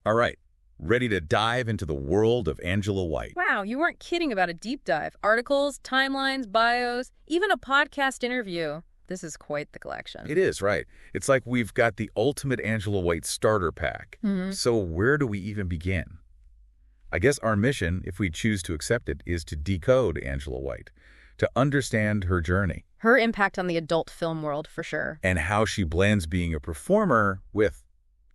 All right, ready to dive into the world of Angela White. Wow, you weren't kidding about a deep dive. Articles, timelines, bios, even a podcast interview. This is quite the collection. It is, right. It's like we've got the ultimate Angela White starter pack. So where do we even begin? I guess our mission, if we choose to accept it, is to decode Angela White, to understand her journey, Her impact on the adult film world, for sure. and how she blends being a performer with,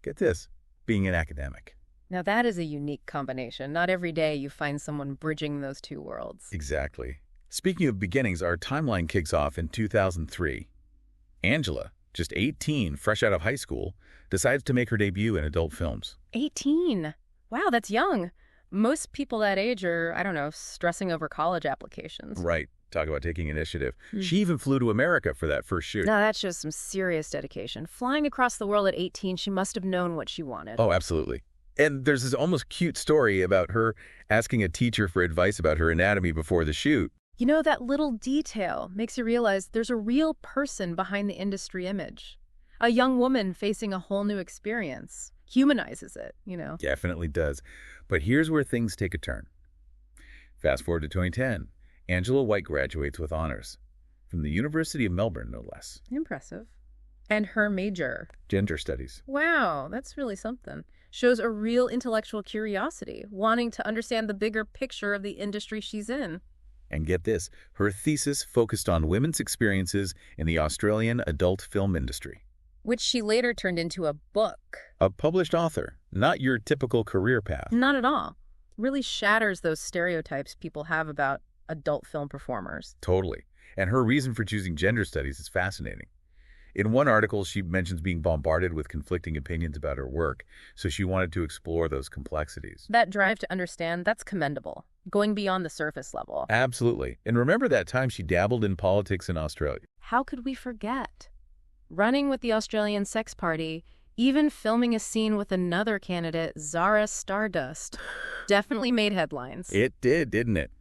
get this, being an academic. Now that is a unique combination. Not every day you find someone bridging those two worlds. Exactly. Speaking of beginnings, our timeline kicks off in 2003. Angela, just 18, fresh out of high school, decides to make her debut in adult films. 18. Wow, that's young. Most people that age are, I don't know, stressing over college applications. Right. Talk about taking initiative. She even flew to America for that first shoot. Now that shows some serious dedication. Flying across the world at 18, she must have known what she wanted. Oh, absolutely. And there's this almost cute story about her asking a teacher for advice about her anatomy before the shoot. You know, that little detail makes you realize there's a real person behind the industry image. A young woman facing a whole new experience. Humanizes it, you know. Definitely does. But here's where things take a turn. Fast forward to 2010. Angela White graduates with honors from the University of Melbourne, no less. Impressive. And her major. Gender studies. Wow, that's really something. Shows a real intellectual curiosity, wanting to understand the bigger picture of the industry she's in. And get this, her thesis focused on women's experiences in the Australian adult film industry. Which she later turned into a book. A published author, not your typical career path. Not at all. Really shatters those stereotypes people have about adult film performers. Totally. And her reason for choosing gender studies is fascinating. In one article, she mentions being bombarded with conflicting opinions about her work, so she wanted to explore those complexities. That drive to understand, that's commendable. Going beyond the surface level. Absolutely. And remember that time she dabbled in politics in Australia. How could we forget? Running with the Australian Sex Party, even filming a scene with another candidate, Zara Stardust, definitely made headlines. It did, didn't it?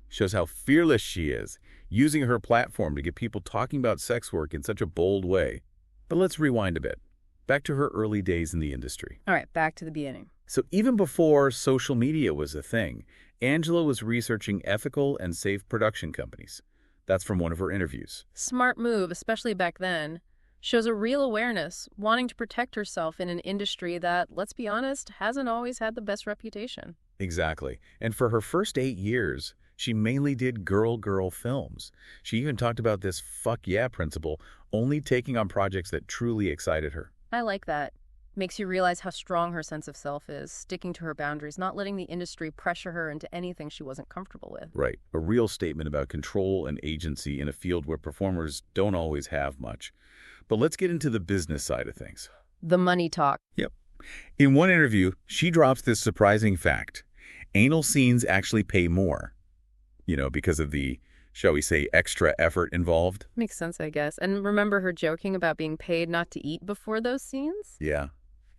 Shows how fearless she is, using her platform to get people talking about sex work in such a bold way. But let's rewind a bit. Back to her early days in the industry. All right, back to the beginning. So even before social media was a thing, Angela was researching ethical and safe production companies. That's from one of her interviews. Smart move, especially back then. Shows a real awareness, wanting to protect herself in an industry that, let's be honest, hasn't always had the best reputation. Exactly. And for her first 8 years, she mainly did girl films. She even talked about this fuck yeah principle, only taking on projects that truly excited her. I like that. Makes you realize how strong her sense of self is, sticking to her boundaries, not letting the industry pressure her into anything she wasn't comfortable with. Right. A real statement about control and agency in a field where performers don't always have much. But let's get into the business side of things. The money talk. Yep. In one interview, she drops this surprising fact. Anal scenes actually pay more. Because of the, shall we say, extra effort involved. Makes sense, I guess. And remember her joking about being paid not to eat before those scenes? Yeah.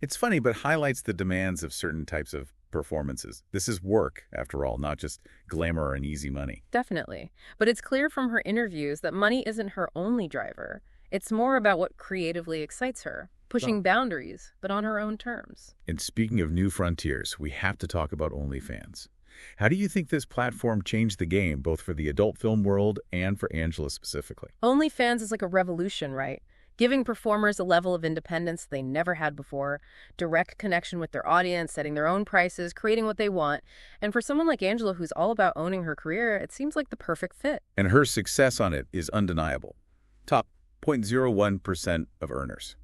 It's funny, but highlights the demands of certain types of performances. This is work, after all, not just glamour and easy money. Definitely. But it's clear from her interviews that money isn't her only driver. It's more about what creatively excites her, pushing boundaries, but on her own terms. And speaking of new frontiers, we have to talk about OnlyFans. How do you think this platform changed the game, both for the adult film world and for Angela specifically? OnlyFans is like a revolution, right? Giving performers a level of independence they never had before, direct connection with their audience, setting their own prices, creating what they want. And for someone like Angela who's all about owning her career, it seems like the perfect fit. And her success on it is undeniable. Top 0.01% of earners.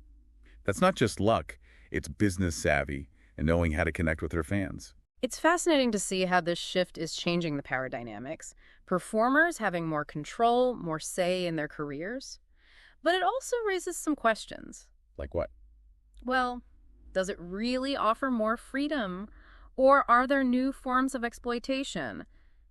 That's not just luck, it's business savvy and knowing how to connect with her fans. It's fascinating to see how this shift is changing the power dynamics. Performers having more control, more say in their careers. But it also raises some questions. Like what? Well, does it really offer more freedom? Or are there new forms of exploitation?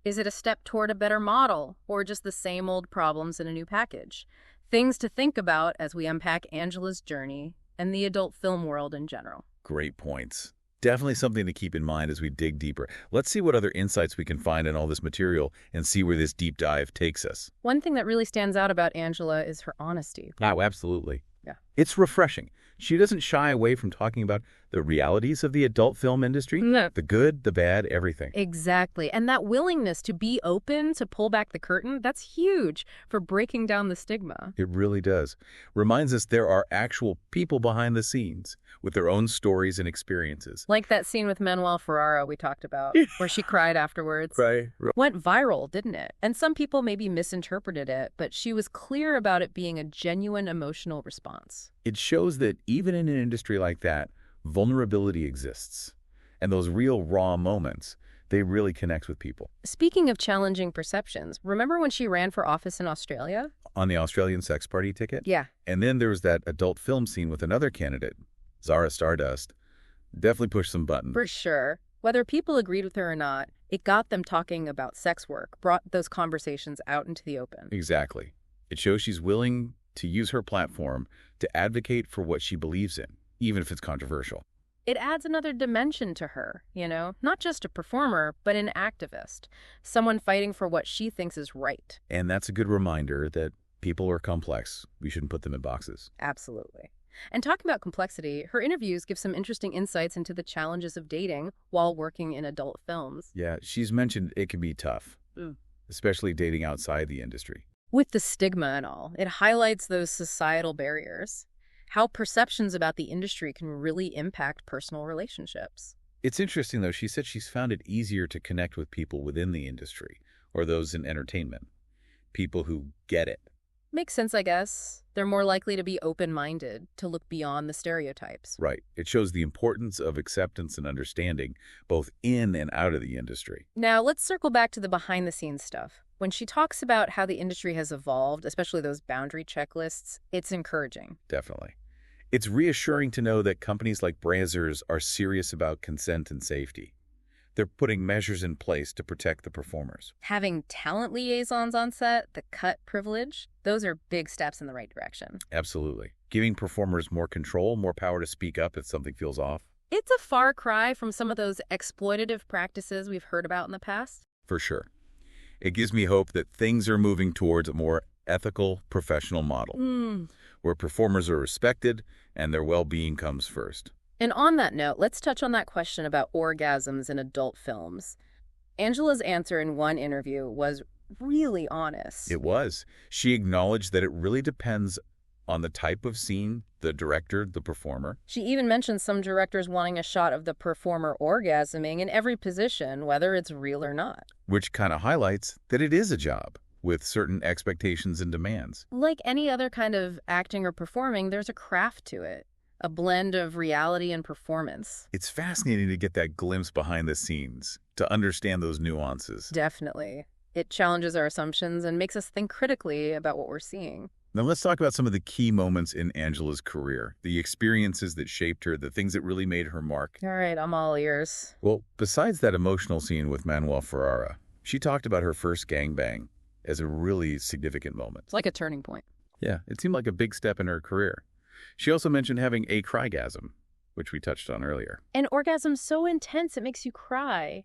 Is it a step toward a better model, or just the same old problems in a new package? Things to think about as we unpack Angela's journey and the adult film world in general. Great points. Definitely something to keep in mind as we dig deeper. Let's see what other insights we can find in all this material and see where this deep dive takes us. One thing that really stands out about Angela is her honesty. Oh, absolutely. Yeah. It's refreshing. She doesn't shy away from talking about The realities of the adult film industry, No. the good, the bad, everything. Exactly. And that willingness to be open, to pull back the curtain, that's huge for breaking down the stigma. It really does. Reminds us there are actual people behind the scenes with their own stories and experiences. Like that scene with Manuel Ferrara we talked about, where she cried afterwards. Right. Went viral, didn't it? And some people maybe misinterpreted it, but she was clear about it being a genuine emotional response. It shows that even in an industry like that, vulnerability exists. And those real raw moments, they really connect with people. Speaking of challenging perceptions, remember when she ran for office in Australia? On the Australian Sex Party ticket? Yeah. And then there was that adult film scene with another candidate, Zara Stardust. Definitely pushed some buttons. For sure. Whether people agreed with her or not, it got them talking about sex work, brought those conversations out into the open. Exactly. It shows she's willing to use her platform to advocate for what she believes in, even if it's controversial. It adds another dimension to her, not just a performer, but an activist, someone fighting for what she thinks is right. And that's a good reminder that people are complex. We shouldn't put them in boxes. Absolutely. And talking about complexity, her interviews give some interesting insights into the challenges of dating while working in adult films. Yeah, she's mentioned it can be tough, especially dating outside the industry. With the stigma and all, it highlights those societal barriers, how perceptions about the industry can really impact personal relationships. It's interesting, though. She said she's found it easier to connect with people within the industry or those in entertainment, people who get it. Makes sense, I guess. They're more likely to be open-minded, to look beyond the stereotypes. Right. It shows the importance of acceptance and understanding, both in and out of the industry. Now, let's circle back to the behind-the-scenes stuff. When she talks about how the industry has evolved, especially those boundary checklists, it's encouraging. Definitely. It's reassuring to know that companies like Brazzers are serious about consent and safety. They're putting measures in place to protect the performers. Having talent liaisons on set, the cut privilege, those are big steps in the right direction. Absolutely. Giving performers more control, more power to speak up if something feels off. It's a far cry from some of those exploitative practices we've heard about in the past. For sure. It gives me hope that things are moving towards a more ethical, professional model, where performers are respected and their well-being comes first. And on that note, let's touch on that question about orgasms in adult films. Angela's answer in one interview was really honest. It was. She acknowledged that it really depends on the type of scene, the director, the performer. She even mentioned some directors wanting a shot of the performer orgasming in every position, whether it's real or not. Which kind of highlights that it is a job with certain expectations and demands. Like any other kind of acting or performing, there's a craft to it. A blend of reality and performance. It's fascinating to get that glimpse behind the scenes, to understand those nuances. Definitely. It challenges our assumptions and makes us think critically about what we're seeing. Now let's talk about some of the key moments in Angela's career, the experiences that shaped her, the things that really made her mark. All right, I'm all ears. Well, besides that emotional scene with Manuel Ferrara, she talked about her first gangbang as a really significant moment. It's like a turning point. Yeah, it seemed like a big step in her career. She also mentioned having a crygasm, which we touched on earlier. An orgasm's so intense it makes you cry.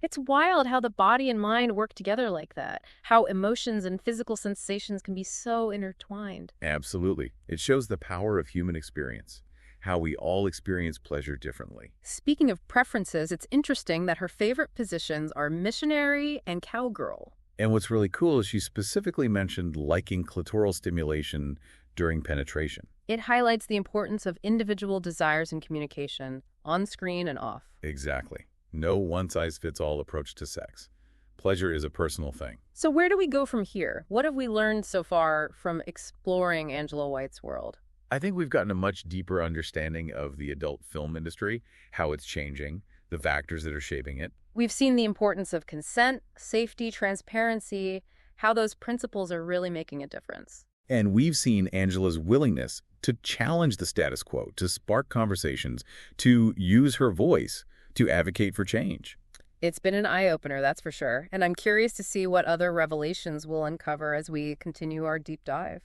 It's wild how the body and mind work together like that, how emotions and physical sensations can be so intertwined. Absolutely. It shows the power of human experience, how we all experience pleasure differently. Speaking of preferences, it's interesting that her favorite positions are missionary and cowgirl. And what's really cool is she specifically mentioned liking clitoral stimulation during penetration. It highlights the importance of individual desires and communication, on screen and off. Exactly. No one-size-fits-all approach to sex. Pleasure is a personal thing. So where do we go from here? What have we learned so far from exploring Angela White's world? I think we've gotten a much deeper understanding of the adult film industry, how it's changing, the factors that are shaping it. We've seen the importance of consent, safety, transparency, how those principles are really making a difference. And we've seen Angela's willingness to challenge the status quo, to spark conversations, to use her voice, to advocate for change. It's been an eye-opener, that's for sure. And I'm curious to see what other revelations we'll uncover as we continue our deep dive.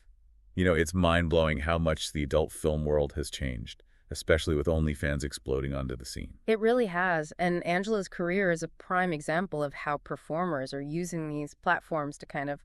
You know, it's mind-blowing how much the adult film world has changed, especially with OnlyFans exploding onto the scene. It really has. And Angela's career is a prime example of how performers are using these platforms to kind of,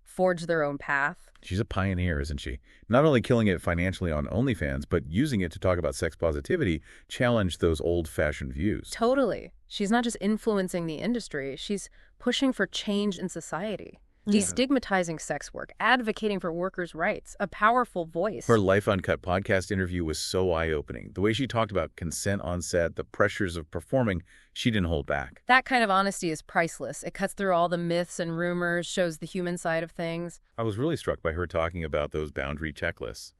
forge their own path. She's a pioneer, isn't she? Not only killing it financially on OnlyFans, but using it to talk about sex positivity, challenge those old-fashioned views. Totally. She's not just influencing the industry, she's pushing for change in society. Yeah. Destigmatizing sex work, advocating for workers' rights, a powerful voice. Her Life Uncut podcast interview was so eye-opening. The way she talked about consent on set, the pressures of performing, she didn't hold back. That kind of honesty is priceless. It cuts through all the myths and rumors, shows the human side of things. I was really struck by her talking about those boundary checklists.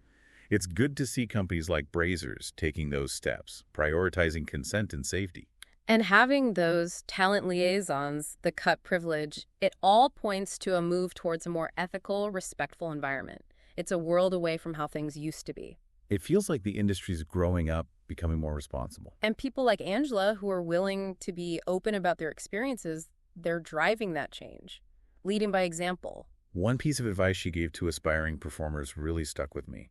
It's good to see companies like Brazzers taking those steps, prioritizing consent and safety. And having those talent liaisons, the cut privilege, it all points to a move towards a more ethical, respectful environment. It's a world away from how things used to be. It feels like the industry's growing up, becoming more responsible. And people like Angela, who are willing to be open about their experiences, they're driving that change, leading by example. One piece of advice she gave to aspiring performers really stuck with me.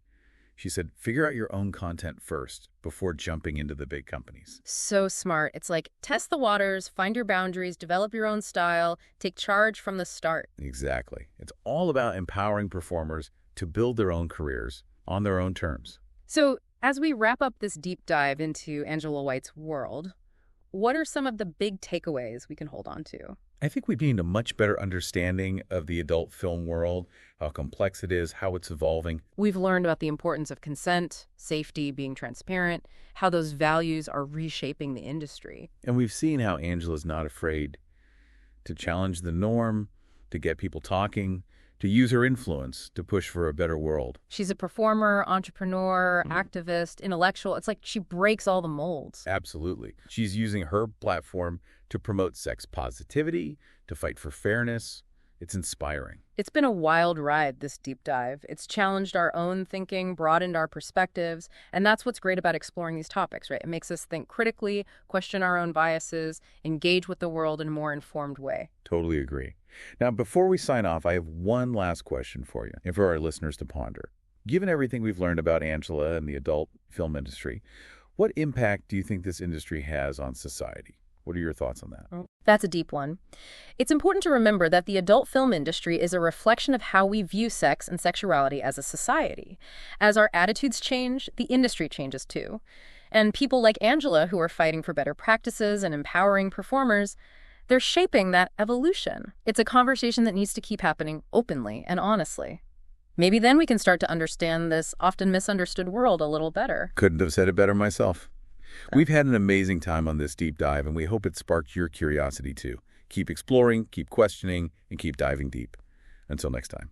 She said, figure out your own content first before jumping into the big companies. So smart. It's like, test the waters, find your boundaries, develop your own style, take charge from the start. Exactly. It's all about empowering performers to build their own careers on their own terms. So as we wrap up this deep dive into Angela White's world, what are some of the big takeaways we can hold on to? I think we've gained a much better understanding of the adult film world, how complex it is, how it's evolving. We've learned about the importance of consent, safety, being transparent, how those values are reshaping the industry. And we've seen how Angela's not afraid to challenge the norm, to get people talking, to use her influence to push for a better world. She's a performer, entrepreneur, activist, intellectual. It's like she breaks all the molds. Absolutely. She's using her platform to promote sex positivity, to fight for fairness. It's inspiring. It's been a wild ride, this deep dive. It's challenged our own thinking, broadened our perspectives, and that's what's great about exploring these topics, right? It makes us think critically, question our own biases, engage with the world in a more informed way. Totally agree. Now, before we sign off, I have one last question for you and for our listeners to ponder. Given everything we've learned about Angela and the adult film industry, what impact do you think this industry has on society? What are your thoughts on that? That's a deep one. It's important to remember that the adult film industry is a reflection of how we view sex and sexuality as a society. As our attitudes change, the industry changes too. And people like Angela, who are fighting for better practices and empowering performers, they're shaping that evolution. It's a conversation that needs to keep happening openly and honestly. Maybe then we can start to understand this often misunderstood world a little better. Couldn't have said it better myself. We've had an amazing time on this deep dive, and we hope it sparked your curiosity too. Keep exploring, keep questioning, and keep diving deep. Until next time.